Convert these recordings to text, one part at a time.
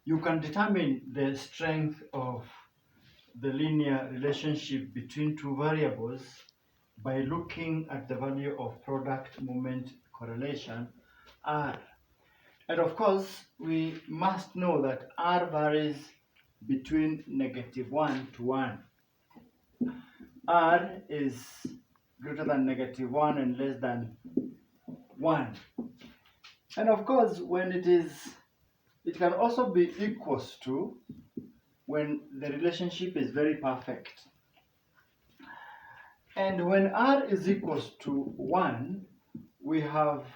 You can determine the strength of the linear relationship between two variables by looking at the value of product moment correlation, R. And of course, we must know that R varies between -1 to 1. R is greater than -1 and less than 1. And of course, when it can also be equals to when the relationship is very perfect. And when R is equals to 1, we have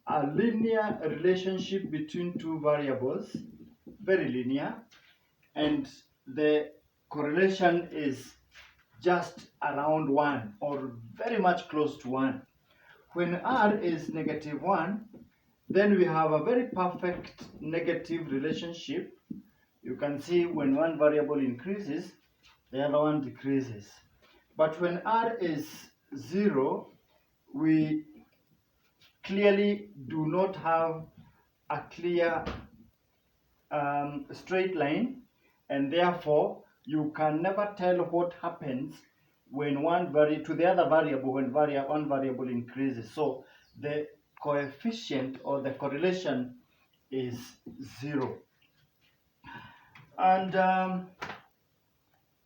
a linear relationship between two variables, very linear, and the correlation is just around 1 or very much close to 1. When R is -1, then we have a very perfect negative relationship. You can see when one variable increases, the other one decreases. But when R is 0, we clearly do not have a clear straight line, and therefore you can never tell what happens when one to the other variable when one variable increases. So the coefficient or the correlation is 0. And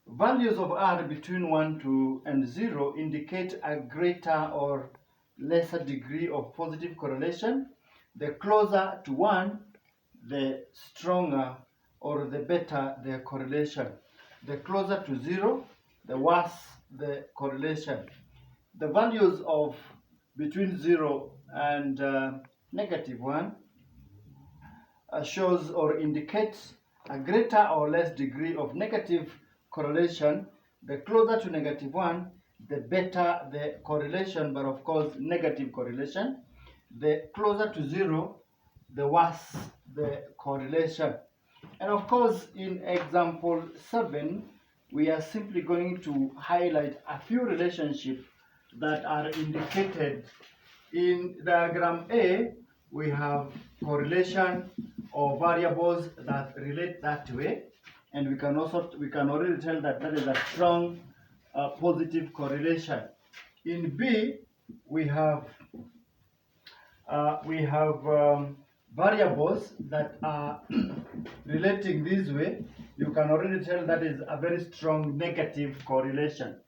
values of R between 1 and 0 indicate a greater or lesser degree of positive correlation. The closer to 1, the stronger or the better the correlation. The closer to 0, the worse the correlation. The values of between 0 and -1 shows or indicates a greater or less degree of negative correlation. The closer to -1, the better the correlation, but of course negative correlation. The closer to 0, the worse the correlation. And of course, in example 7, we are simply going to highlight a few relationships that are indicated. In diagram A, we have correlation of variables that relate that way, and we can already tell that that is a strong positive correlation. In B, we have variables that are relating this way. You can already tell that is a very strong negative correlation.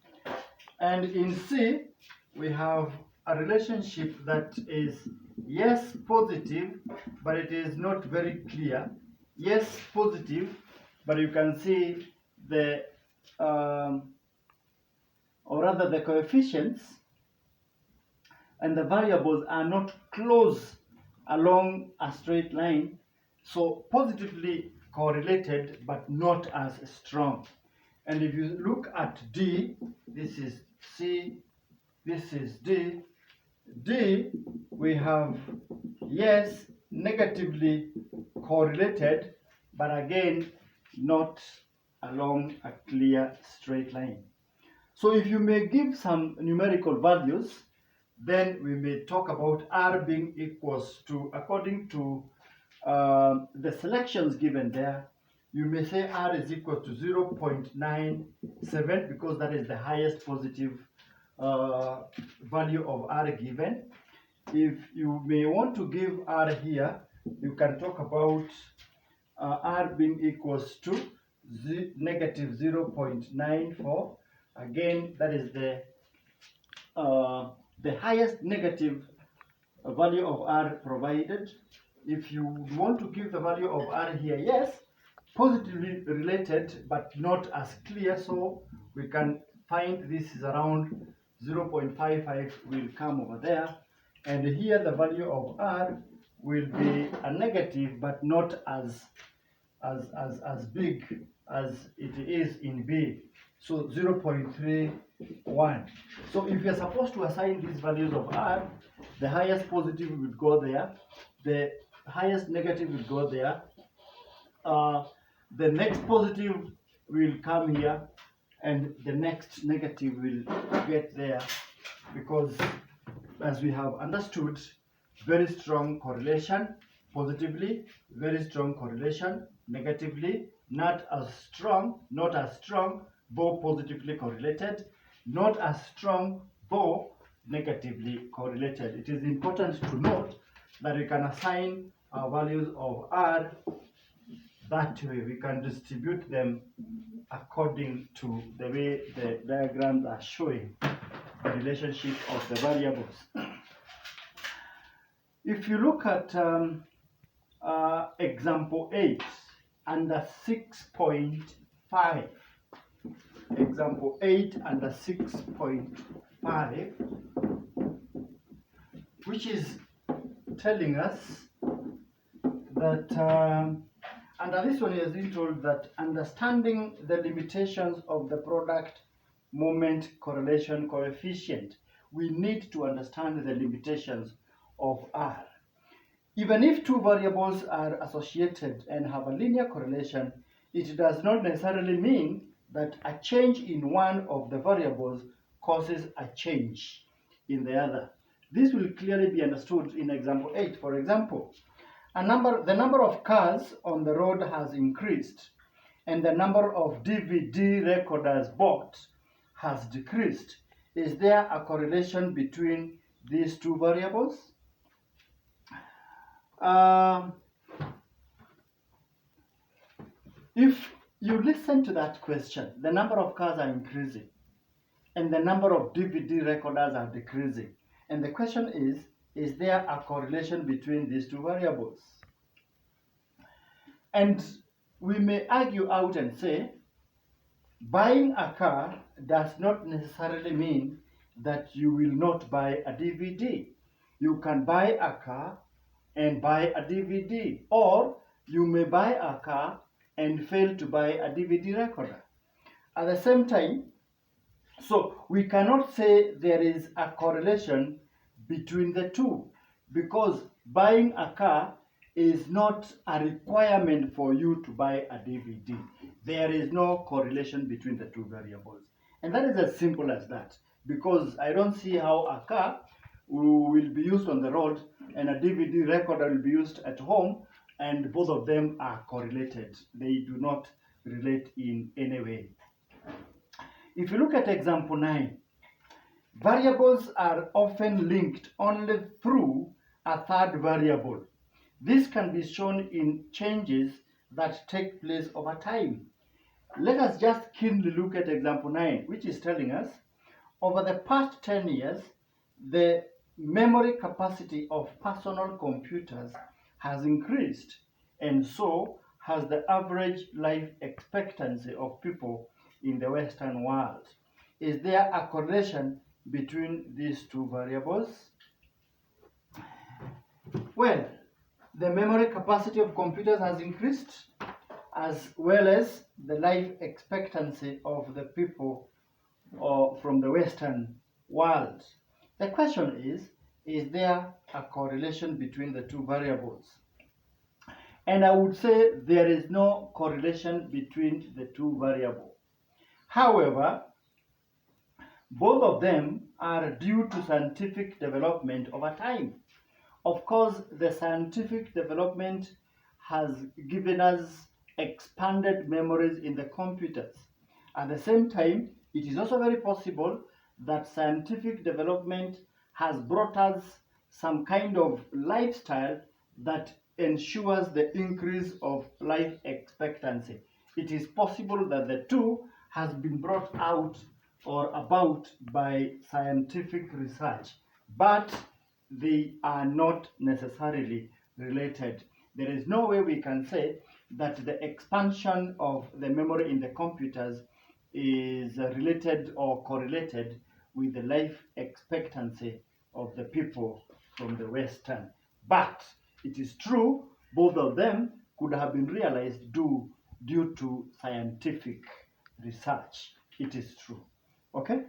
And in C, we have a relationship that is, yes, positive, but it is not very clear. Yes, positive, but you can see the, or rather the coefficients and the variables are not close along a straight line, so positively correlated but not as strong. And if you look at D, this is C, this is D. D, we have, yes, negatively correlated, but again, not along a clear straight line. So if you may give some numerical values, then we may talk about R being equals to, according to the selections given there, you may say R is equal to 0.97 because that is the highest positive value of R given. If you may want to give R here, you can talk about R being equals to -0.94. Again, that is the highest negative value of R provided. If you want to give the value of R here, yes, positively related but not as clear, so we can find this is around 0.55 will come over there, and here the value of R will be a negative but not as big as it is in B, so 0.31. So if you're supposed to assign these values of R, the highest positive would go there, the highest negative will go there, the next positive will come here, and the next negative will get there, because as we have understood, very strong correlation, Positively, very strong correlation. Negatively, not as strong, both positively correlated. Not as strong, both negatively correlated. It is important to note that we can assign our values of R that way. We can distribute them according to the way the diagrams are showing the relationship of the variables. If you look at example 8 under 6.5, example 8 under 6.5, which is telling us that under this one he has been told that understanding the limitations of the product moment correlation coefficient, we need to understand the limitations of R. Even if two variables are associated and have a linear correlation, it does not necessarily mean that a change in one of the variables causes a change in the other. This will clearly be understood in example 8. For example, the number of cars on the road has increased and the number of DVD recorders bought has decreased. Is there a correlation between these two variables? If you listen to that question, the number of cars are increasing and the number of DVD recorders are decreasing. And the question is there a correlation between these two variables? And we may argue out and say, buying a car does not necessarily mean that you will not buy a DVD. You can buy a car and buy a DVD, or you may buy a car and fail to buy a DVD recorder. At the same time, so we cannot say there is a correlation between the two, because buying a car is not a requirement for you to buy a DVD. There is no correlation between the two variables. And that is as simple as that, because I don't see how a car will be used on the road and a DVD recorder will be used at home and both of them are correlated. They do not relate in any way. If you look at example 9, variables are often linked only through a third variable. This can be shown in changes that take place over time. Let us just keenly look at example 9, which is telling us over the past 10 years, the memory capacity of personal computers has increased, and so has the average life expectancy of people in the Western world. Is there a correlation between these two variables? Well, the memory capacity of computers has increased, as well as the life expectancy of the people from the Western world. The question is there a correlation between the two variables? And I would say there is no correlation between the two variables. However, both of them are due to scientific development over time. Of course, the scientific development has given us expanded memories in the computers. At the same time, it is also very possible that scientific development has brought us some kind of lifestyle that ensures the increase of life expectancy. It is possible that the two has been brought out or about by scientific research, but they are not necessarily related. There is no way we can say that the expansion of the memory in the computers is related or correlated with the life expectancy of the people from the Western. But it is true, both of them could have been realized due to scientific research. It is true. Okay?